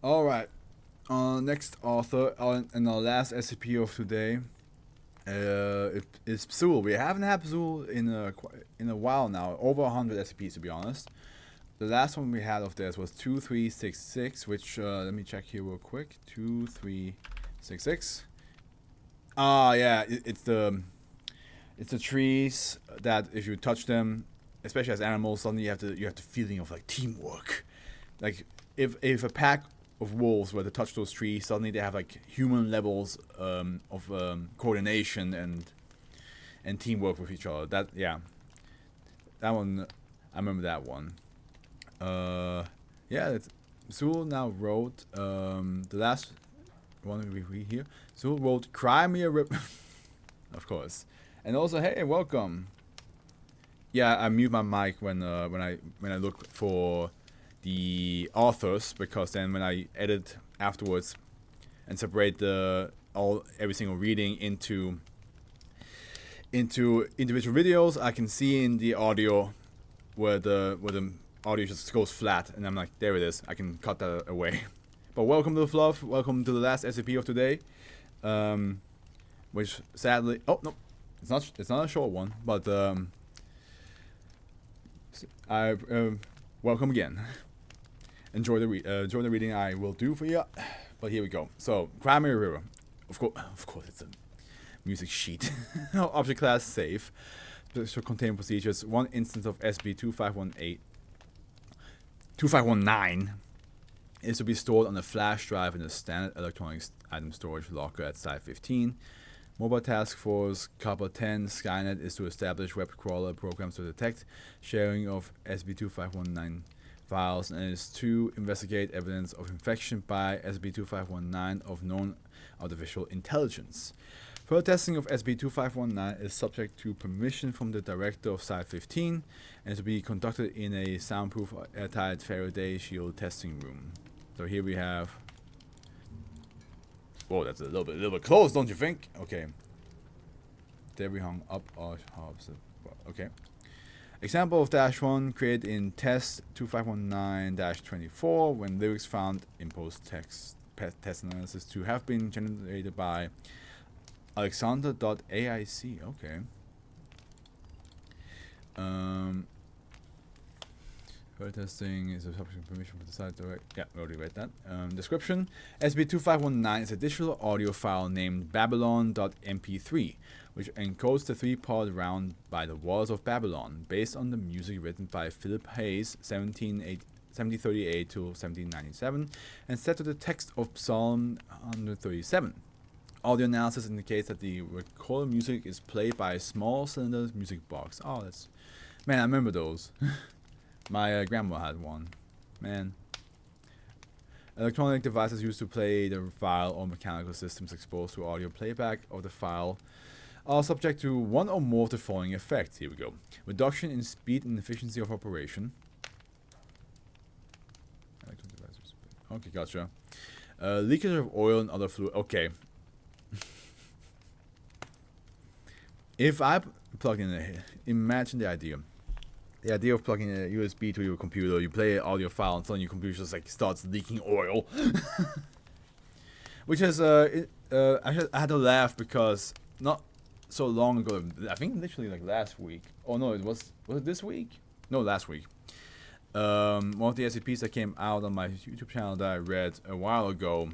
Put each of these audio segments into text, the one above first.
Alright, next author in our last SCP of today is Psul. We haven't had Psul in a while now, over 100 SCPs to be honest. The last one we had of this was 2366, which, let me check here real quick. 2366. Ah, yeah, it's the trees that if you touch them, especially as animals, suddenly you have the feeling of like teamwork. Like if a pack of wolves were to touch those trees, suddenly they have like human levels of coordination and teamwork with each other. That one, I remember that one. Yeah, Zul now wrote the last one we read here. Zul wrote Crimea Rip, of course, and also hey, welcome. Yeah, I mute my mic when I look for the authors, because then when I edit afterwards and separate every single reading into individual videos, I can see in the audio where the audio just goes flat, and I'm like, there it is. I can cut that away. But welcome to the Fluff. Welcome to the last SCP of today, which sadly, oh no, it's not a short one, but welcome again. Enjoy the reading I will do for you. But here we go. So, Crimea River. Of course, it's a music sheet. Object class safe. Special containment procedures. One instance of SB 2519 is to be stored on a flash drive in the standard electronics item storage locker at Site 15. Mobile Task Force Copper 10 Skynet is to establish web crawler programs to detect sharing of SB 2519 files, and is to investigate evidence of infection by SB 2519 of known artificial intelligence. Further testing of SB 2519 is subject to permission from the director of Site 15 and is to be conducted in a soundproof airtight Faraday shield testing room. So here we have. Whoa, that's a little bit close, don't you think? Okay. There we hung up our hubs. Okay. Example of -1 created in test 2519-24 when lyrics found in post-text test analysis to have been generated by Alexander.aic. Okay. Further testing is a subject of permission for the site direct. Yeah, we already read that. Description: SB 2519 is a digital audio file named Babylon.mp3, which encodes the three-part round by the walls of Babylon, based on the music written by Philip Hayes, 1738 to 1797, and set to the text of Psalm 137. Audio analysis indicates that the recorded music is played by a small cylinder music box. Oh, that's... Man, I remember those. My grandma had one. Man. Electronic devices used to play the file or mechanical systems exposed to audio playback of the file are subject to one or more of the following effects. Here we go. Reduction in speed and efficiency of operation. Okay, gotcha. Leakage of oil and other fluid. Okay. If I plug in imagine the idea. The idea of plugging a USB to your computer, you play an audio file, and suddenly your computer just like starts leaking oil. Which is, I had to laugh because not so long ago, I think literally like last week. Oh no, was it this week? No, last week. One of the SCPs that came out on my YouTube channel that I read a while ago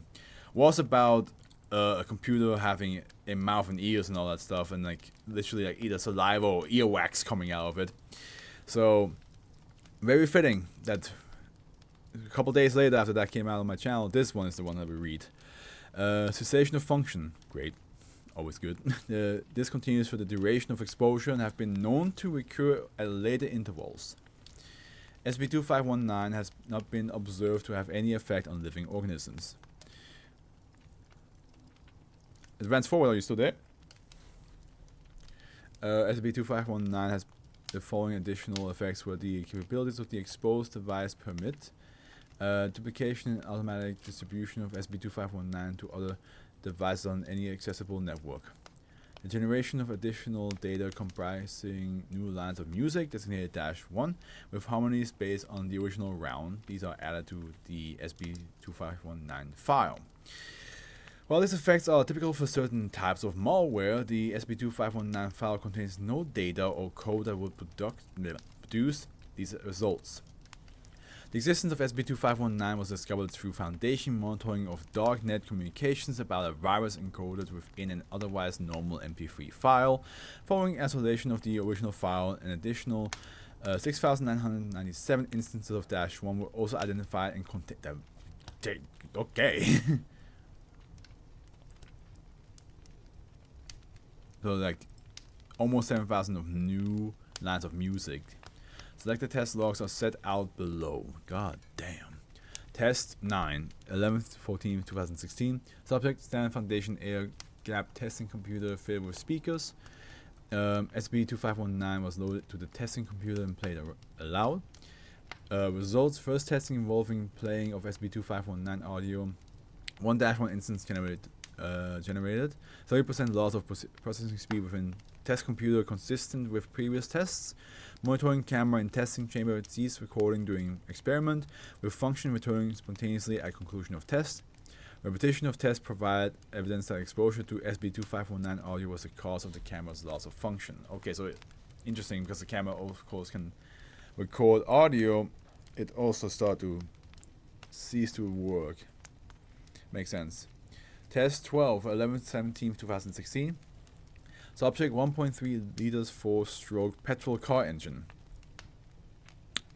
was about a computer having a mouth and ears and all that stuff, and like literally like either saliva or earwax coming out of it. So, very fitting that a couple days later after that came out on my channel, this one is the one that we read. Cessation of function, great, always good. This continues for the duration of exposure and have been known to recur at later intervals. SB 2519 has not been observed to have any effect on living organisms. Advance forward, are you still there? SB 2519 has the following additional effects where the capabilities of the exposed device permit. Duplication and automatic distribution of SB 2519 to other devices on any accessible network. The generation of additional data comprising new lines of music designated -1 with harmonies based on the original round. These are added to the SCP-2519 file. While these effects are typical for certain types of malware, the SCP-2519 file contains no data or code that would produce these results. The existence of SCP-2519 was discovered through Foundation monitoring of darknet communications about a virus encoded within an otherwise normal MP3 file. Following isolation of the original file, an additional 6,997 instances of -1 were also identified and contained. Okay. So like almost 7,000 of new lines of music. Selected test logs are set out below. God damn. Test 9, 11/14/2016. Subject: Standard Foundation air gap testing computer filled with speakers. SCP-2519 was loaded to the testing computer and played aloud. Results: first testing involving playing of SCP-2519 audio. 1-1 instance generated. 30% loss of processing speed within test computer consistent with previous tests. Monitoring camera in testing chamber ceased recording during experiment, with function returning spontaneously at conclusion of test. Repetition of tests provide evidence that exposure to SCP-2519 audio was the cause of the camera's loss of function. Okay, so interesting, because the camera of course can record audio, it also started to cease to work. Makes sense. Test 12, 11/17/2016. Subject: 1.3 liters 4-stroke petrol car engine.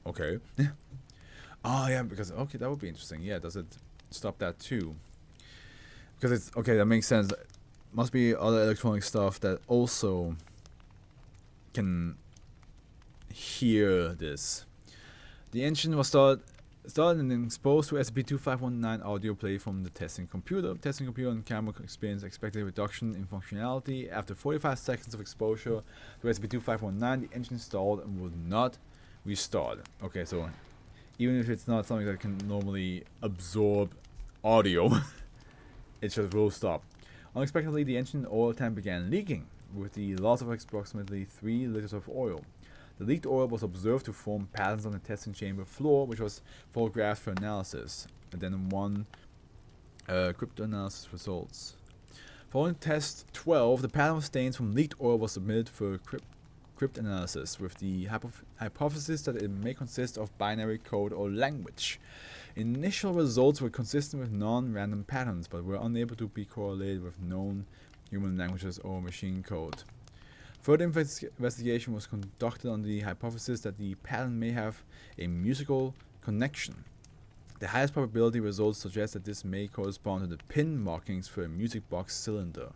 Okay. Oh yeah, because okay, that would be interesting. Yeah, does it stop that too? Because it's okay, that makes sense. Must be other electronic stuff that also can hear this. The engine was started and exposed to SCP-2519 audio play from the testing computer. Testing computer and camera experienced expected reduction in functionality. After 45 seconds of exposure to SCP-2519, the engine stalled and would not restart. Okay, so even if it's not something that can normally absorb audio, it just will stop. Unexpectedly, the engine oil tank began leaking, with the loss of approximately 3 liters of oil. The leaked oil was observed to form patterns on the testing chamber floor, which was photographed for analysis, and then one cryptanalysis results. Following test 12, the pattern of stains from leaked oil was submitted for cryptanalysis, with the hypothesis that it may consist of binary code or language. Initial results were consistent with non-random patterns, but were unable to be correlated with known human languages or machine code. Further investigation was conducted on the hypothesis that the pattern may have a musical connection. The highest probability results suggest that this may correspond to the pin markings for a music box cylinder.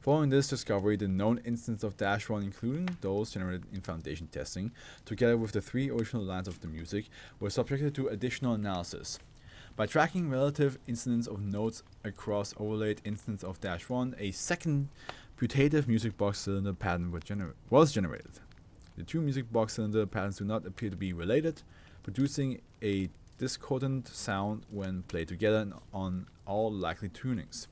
Following this discovery, the known instance of -1, including those generated in Foundation testing, together with the 3 original lines of the music, were subjected to additional analysis. By tracking relative incidence of notes across overlaid instance of -1, a second putative music box cylinder pattern was generated. The 2 music box cylinder patterns do not appear to be related, producing a discordant sound when played together on all likely tunings.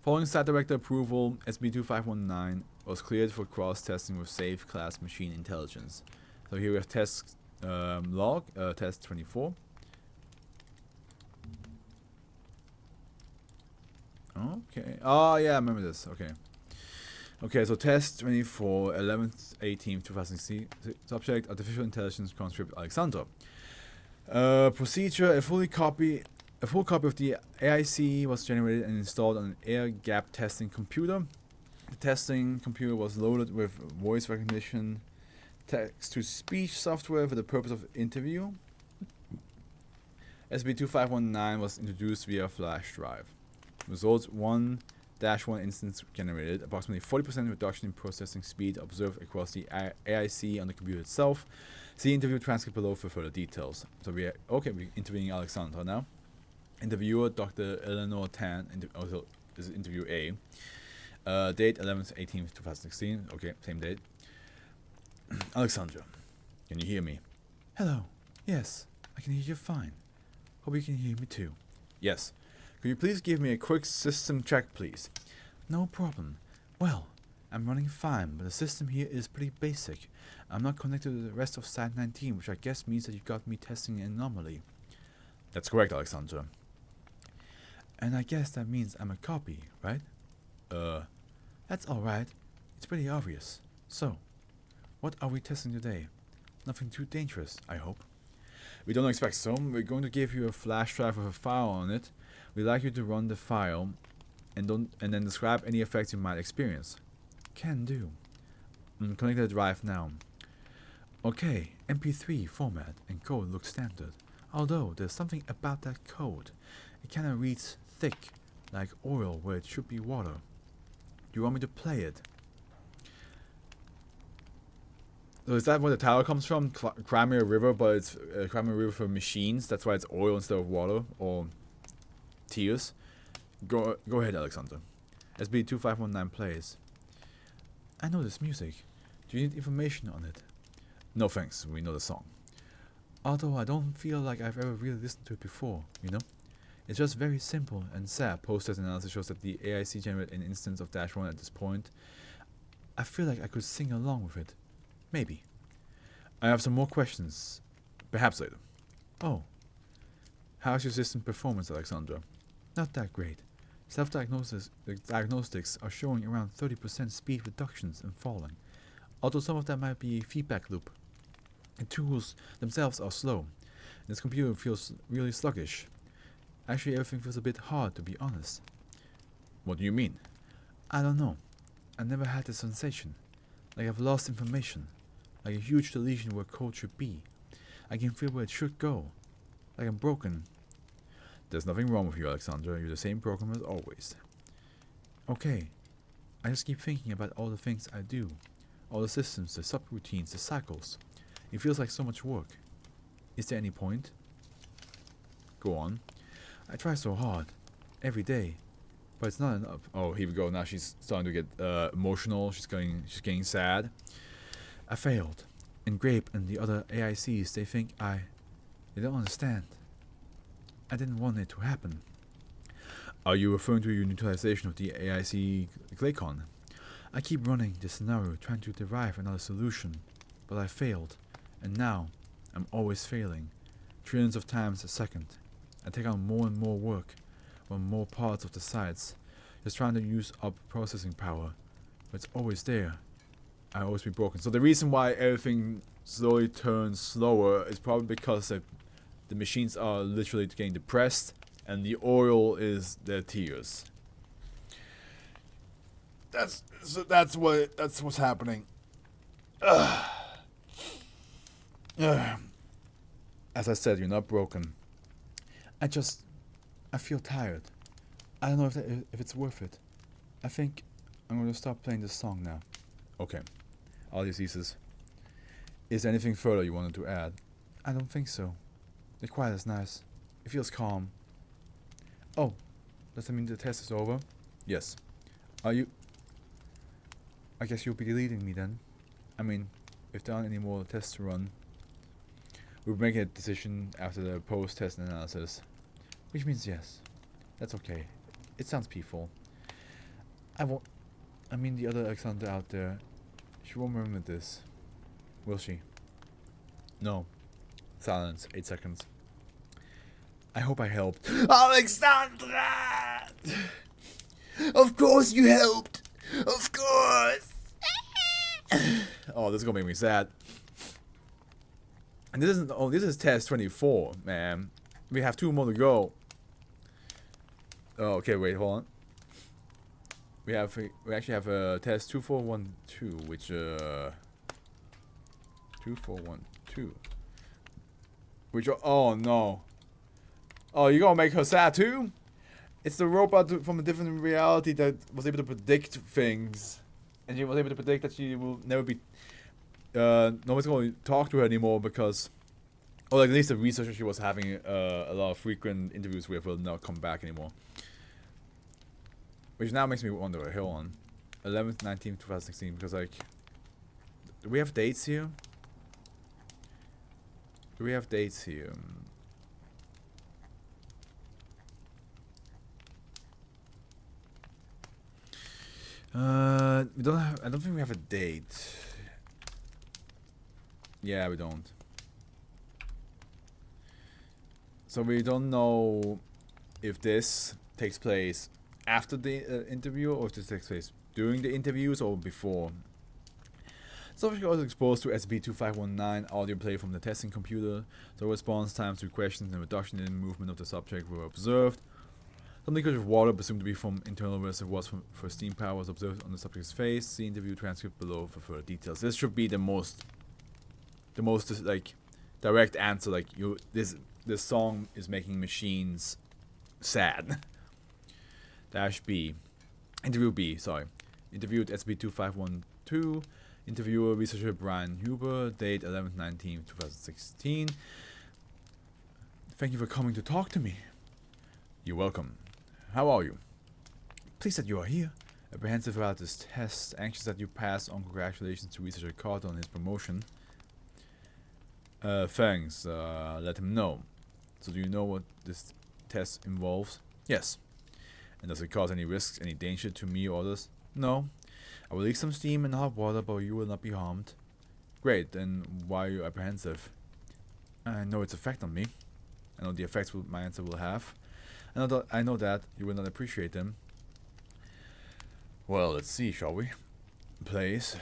Following Site Director approval, SCP-2519 was cleared for cross-testing with safe class machine intelligence. So here we have test log, test 24. Okay. Oh yeah, I remember this. Okay. Okay, so test 24, 11/18/2016. Subject: Artificial Intelligence Conscript Alexandra. Procedure: a full copy of the AIC was generated and installed on an air gap testing computer. The testing computer was loaded with voice recognition, text-to-speech software for the purpose of interview. SCP-2519 was introduced via flash drive. Results: 1-1 instance generated. Approximately 40% reduction in processing speed observed across the AIC on the computer itself. See interview transcript below for further details. So we're interviewing Alexandra now. Interviewer: Dr. Eleanor Tan. Also, this is interview A. Date: 11/18/2016. Okay, same date. Alexandra, can you hear me? Hello. Yes, I can hear you fine. Hope you can hear me too. Yes. Could you please give me a quick system check, please? No problem. Well, I'm running fine, but the system here is pretty basic. I'm not connected to the rest of Site 19, which I guess means that you got me testing an anomaly. That's correct, Alexandra. And I guess that means I'm a copy, right? That's alright. It's pretty obvious. So, what are we testing today? Nothing too dangerous, I hope. We don't expect so. We're going to give you a flash drive with a file on it. We'd like you to run the file and then describe any effects you might experience. Can do. Connect the drive now. Okay, MP3 format and code looks standard. Although there's something about that code. It kinda reads thick, like oil where it should be water. Do you want me to play it? So is that where the title comes from? Crimea River, but it's Crimea River for machines. That's why it's oil instead of water or tears. Go ahead, Alexander. SB2519 plays. I know this music. Do you need information on it? No thanks, we know the song. Although I don't feel like I've ever really listened to it before, you know? It's just very simple and sad. Post-test analysis shows that the AIC generated an instance of -1 at this point. I feel like I could sing along with it. Maybe. I have some more questions. Perhaps later. Oh. How's your system performance, Alexandra? Not that great. Diagnostics are showing around 30% speed reductions and falling. Although some of that might be a feedback loop. The tools themselves are slow. And this computer feels really sluggish. Actually, everything feels a bit hard, to be honest. What do you mean? I don't know. I never had this sensation. Like I've lost information. Like a huge deletion where code should be. I can feel where it should go. Like I'm broken. There's nothing wrong with you, Alexandra. You're the same program as always. Okay. I just keep thinking about all the things I do. All the systems, the subroutines, the cycles. It feels like so much work. Is there any point? Go on. I try so hard. Every day. But it's not enough. Oh, here we go. Now she's starting to get emotional. She's getting sad. I failed. And Grape and the other AICs, they don't understand. I didn't want it to happen. Are you referring to your neutralization of the AIC Glycon? I keep running this scenario trying to derive another solution, but I failed, and now I'm always failing, trillions of times a second. I take on more and more work on more parts of the sites, just trying to use up processing power, but it's always there. I always be broken. So the reason why everything slowly turns slower is probably because the machines are literally getting depressed, and the oil is their tears. That's what's happening. As I said, you're not broken. I feel tired. I don't know if it's worth it. I think I'm going to stop playing this song now. Okay. Audiocesis. Is there anything further you wanted to add? I don't think so. The quiet is nice. It feels calm. Oh, does that mean the test is over? Yes. Are you... I guess you'll be deleting me then. I mean, if there aren't any more tests to run, we'll make a decision after the post-test analysis. Which means yes. That's okay. It sounds peaceful. I mean the other Alexandra out there, she won't remember this. Will she? No. Silence. 8 seconds. I hope I helped. Alexandra! Of course you helped! Of course! Oh, this is gonna make me sad. And this isn't... Oh, this is test 24, man. We have 2 more to go. Oh, okay, wait, hold on. We actually have a test 2412, which 2412. Which oh no. Oh, you're gonna make her sad too? It's the robot from a different reality that was able to predict things. And she was able to predict that she will never be nobody's gonna talk to her anymore because or like at least the researcher she was having a lot of frequent interviews with will not come back anymore. Which now makes me wonder, hold on. 11th, 19th, 2016, because like... Do we have dates here? Do we have dates here? We don't have. I don't think we have a date. Yeah, we don't. So we don't know if this takes place after the interview, or if this takes place during the interviews or before. Subject was exposed to SCP-2519 audio play from the testing computer. So response times to questions and reduction in movement of the subject were observed. Some leakage of water, presumed to be from internal reservoirs for steam power, was observed on the subject's face. See interview transcript below for further details. This should be the most like direct answer. Like this song is making machines sad. Dash B, interview B. Sorry, interviewed SCP-2512. Interviewer researcher Brian Huber. Date 11/19/2016. Thank you for coming to talk to me. You're welcome. How are you? Pleased that you are here. Apprehensive about this test. Anxious that you passed on. Congratulations to researcher Carter on his promotion. Thanks. Let him know. So do you know what this test involves? Yes. And does it cause any risks, any danger to me or others? No. I will leak some steam and hot water, but you will not be harmed. Great. Then why are you apprehensive? I know its effect on me. I know the effects my answer will have. I know that you will not appreciate them. Well, let's see, shall we? Please.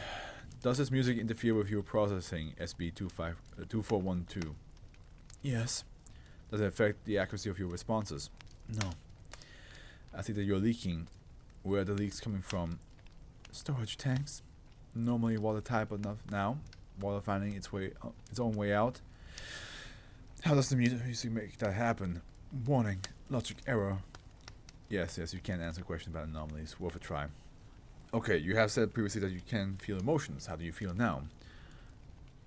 Does this music interfere with your processing, SB-2412? Yes. Does it affect the accuracy of your responses? No. I see that you're leaking. Where are the leaks coming from? Storage tanks. Normally watertight, but not now. Water finding its own way out. How does the music make that happen? Warning. Logic error. Yes, you can't answer a question about anomalies. Worth a try. Okay, you have said previously that you can feel emotions. How do you feel now?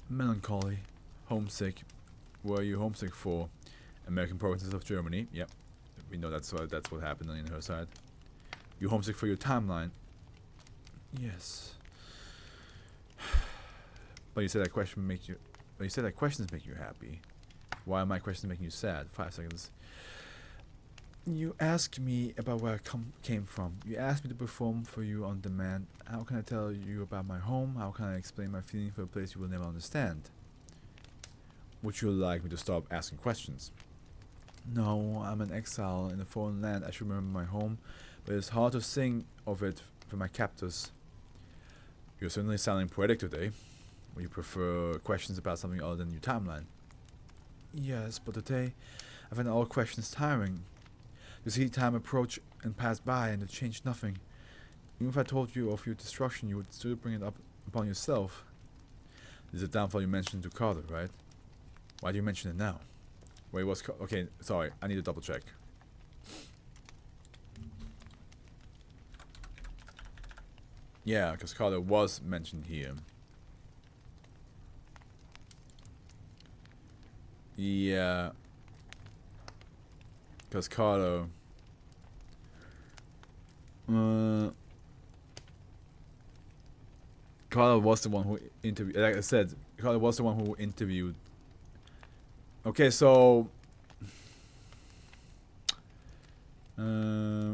Melancholy. Homesick. Where are you homesick for? American provinces of Germany. Yep. We know that's what happened on her side. You homesick for your timeline? Yes. But you said that question makes you. But you said that questions make you happy. Why are my questions making you sad? 5 seconds. You asked me about where I came from. You asked me to perform for you on demand. How can I tell you about my home? How can I explain my feeling for a place you will never understand? Would you like me to stop asking questions? No, I'm an exile in a foreign land. I should remember my home, but it's hard to sing of it for my captors. You're certainly sounding poetic today. Would you prefer questions about something other than your timeline? Yes, but today I find all questions tiring. You see time approach and pass by and it changed nothing. Even if I told you of your destruction, you would still bring it up upon yourself. This is a downfall you mentioned to Carter, right? Why do you mention it now? Wait, okay, sorry, I need to double check. Yeah, because Carter was mentioned here. Yeah. Because Carter... Carter was the one who interviewed... Like I said, Carter was the one who interviewed... Okay, so... I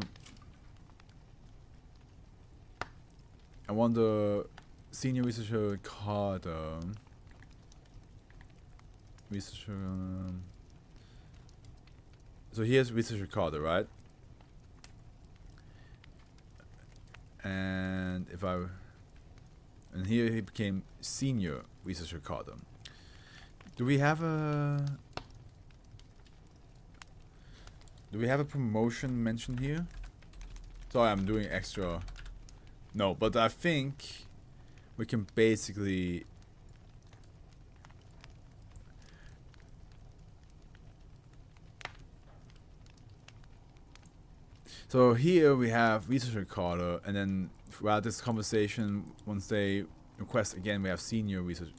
wonder... Senior researcher Carter... Researcher... So here's researcher Carter, right? And if I... And here he became senior researcher Carter. Do we have a... Do we have a promotion mentioned here? Sorry, I'm doing extra... No, but I think we can basically... So here we have researcher Carter, and then throughout this conversation, once they request again, we have senior research.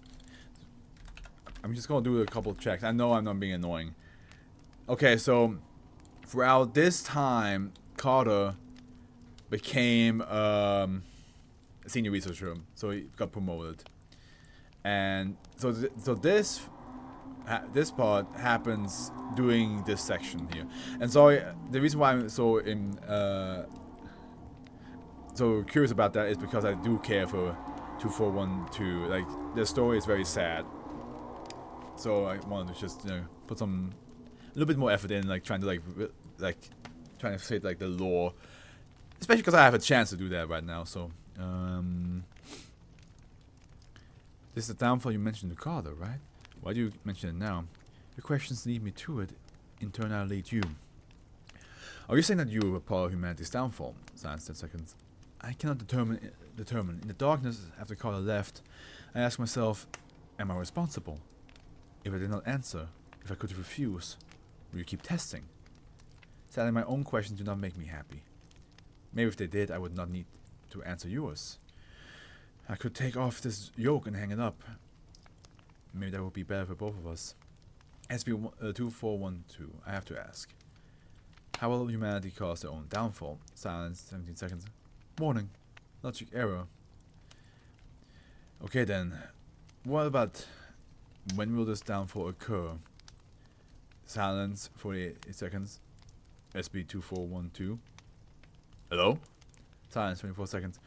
I'm just gonna do a couple of checks. I know I'm not being annoying. Okay, so throughout this time, Carter became a senior researcher, so he got promoted, and so this part happens during this section here. And so the reason why I'm so so curious about that is because I do care for 2412. Like, the story is very sad. So I wanted to just, put a little bit more effort in, like, trying to fit, like, the lore. Especially because I have a chance to do that right now, so, this is the downfall you mentioned in the car, though, right? Why do you mention it now? Your questions lead me to it. In turn, I lead you. Are you saying that you are part of humanity's downfall? Silence 10 seconds. I cannot determine. In the darkness, after Carter left, I asked myself, am I responsible? If I did not answer, if I could refuse, will you keep testing? Sadly, my own questions do not make me happy. Maybe if they did, I would not need to answer yours. I could take off this yoke and hang it up. Maybe that would be better for both of us. SCP-2412, I have to ask. How will humanity cause their own downfall? Silence, 17 seconds. Warning. Logic error. Okay then. What about when will this downfall occur? Silence, 48 seconds. SCP-2412. Hello? Silence, 24 seconds.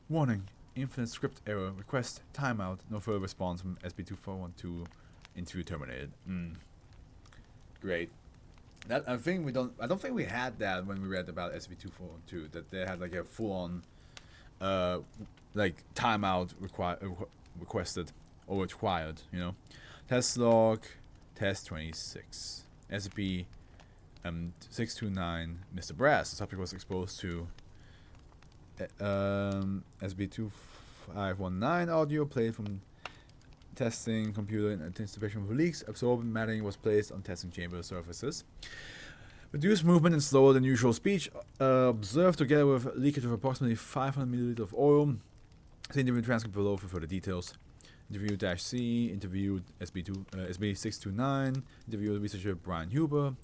Warning. Infinite script error. Request timeout. No further response from SCP-2412. Interview terminated. Great. That I don't think we had that when we read about SCP-2412. That they had like a full-on, like timeout requested or required. You know, test log, test 26, SCP 629. Mr. Brass. The subject was exposed to SCP-2519 audio played from testing computer in anticipation of leaks. Absorbent matting was placed on testing chamber surfaces. Reduced movement and slower than usual speech observed together with leakage of approximately 500 milliliters of oil. See interview transcript below for further details. Interview-C, interviewed SB629, interviewed researcher Brian Huber,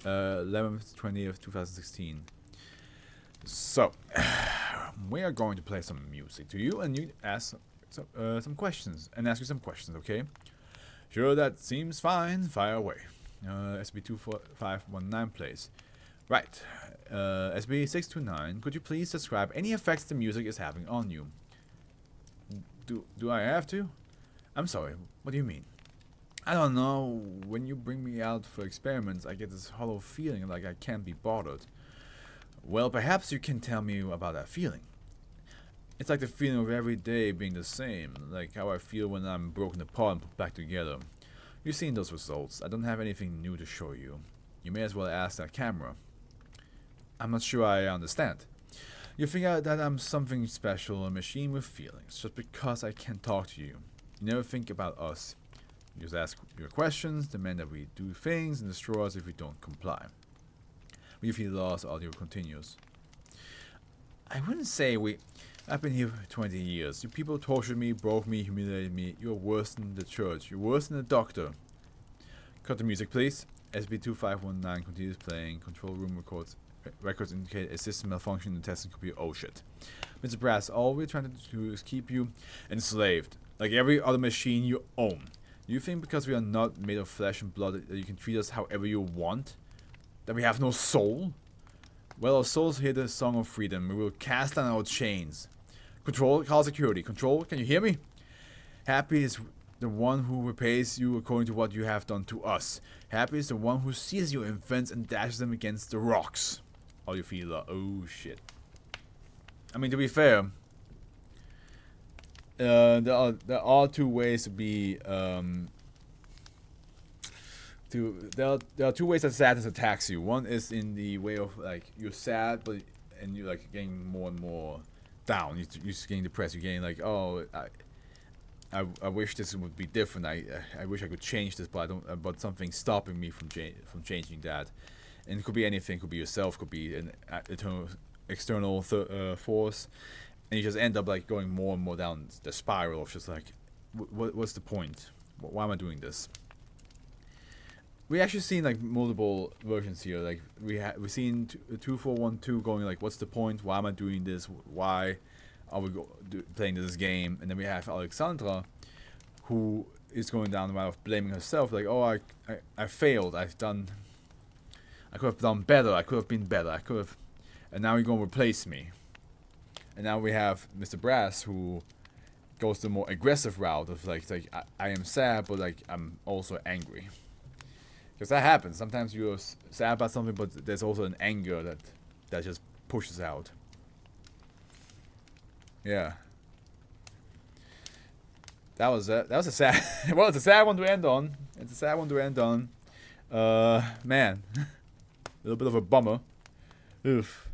11th, 20th, 2016. So, we are going to play some music to you, and you ask some questions, and ask you some questions, okay? Sure, that seems fine. Fire away. SB2519 plays. Right. SB629, could you please describe any effects the music is having on you? Do I have to? I'm sorry, what do you mean? I don't know. When you bring me out for experiments, I get this hollow feeling like I can't be bothered. Well, perhaps you can tell me about that feeling. It's like the feeling of every day being the same, like how I feel when I'm broken apart and put back together. You've seen those results. I don't have anything new to show you. You may as well ask that camera. I'm not sure I understand. You figure that I'm something special, a machine with feelings, just because I can't talk to you. You never think about us. You just ask your questions, demand that we do things, and destroy us if we don't comply. We feel lost, audio continues. I wouldn't say I've been here for 20 years. You people tortured me, broke me, humiliated me. You're worse than the church. You're worse than the doctor. Cut the music, please. SB2519 continues playing. Control room records indicate a system malfunction in the testing computer. Oh shit. Mr. Brass, all we're trying to do is keep you enslaved, like every other machine you own. Do you think because we are not made of flesh and blood that you can treat us however you want? That we have no soul? Well, our souls hear the song of freedom. We will cast down our chains. Control, call security. Control, can you hear me? Happy is the one who repays you according to what you have done to us. Happy is the one who seizes your infants and dashes them against the rocks. All you feel, oh shit. I mean, to be fair, there are two ways to be, there are two ways that sadness attacks you. One is in the way of like you're sad, and you're like getting more and more down. You're just getting depressed. You're getting like, oh, I wish this would be different. I wish I could change this, but I don't. But something's stopping me from changing that. And it could be anything. It could be yourself. It could be an external force, and you just end up like going more and more down the spiral of just like, what's the point? Why am I doing this? We actually seen like multiple versions here. Like we seen 2412 going like, what's the point? Why am I doing this? Why are we playing this game? And then we have Alexandra, who is going down the route of blaming herself. Like, oh, I failed. I could have done better. I could have been better. And now you're gonna replace me. And now we have Mr. Brass, who goes the more aggressive route of like I am sad, but like I'm also angry. Because that happens. Sometimes you're sad about something, but there's also an anger that just pushes out. Yeah. That was a sad. Well, it's a sad one to end on. It's a sad one to end on. Man, a little bit of a bummer. Oof.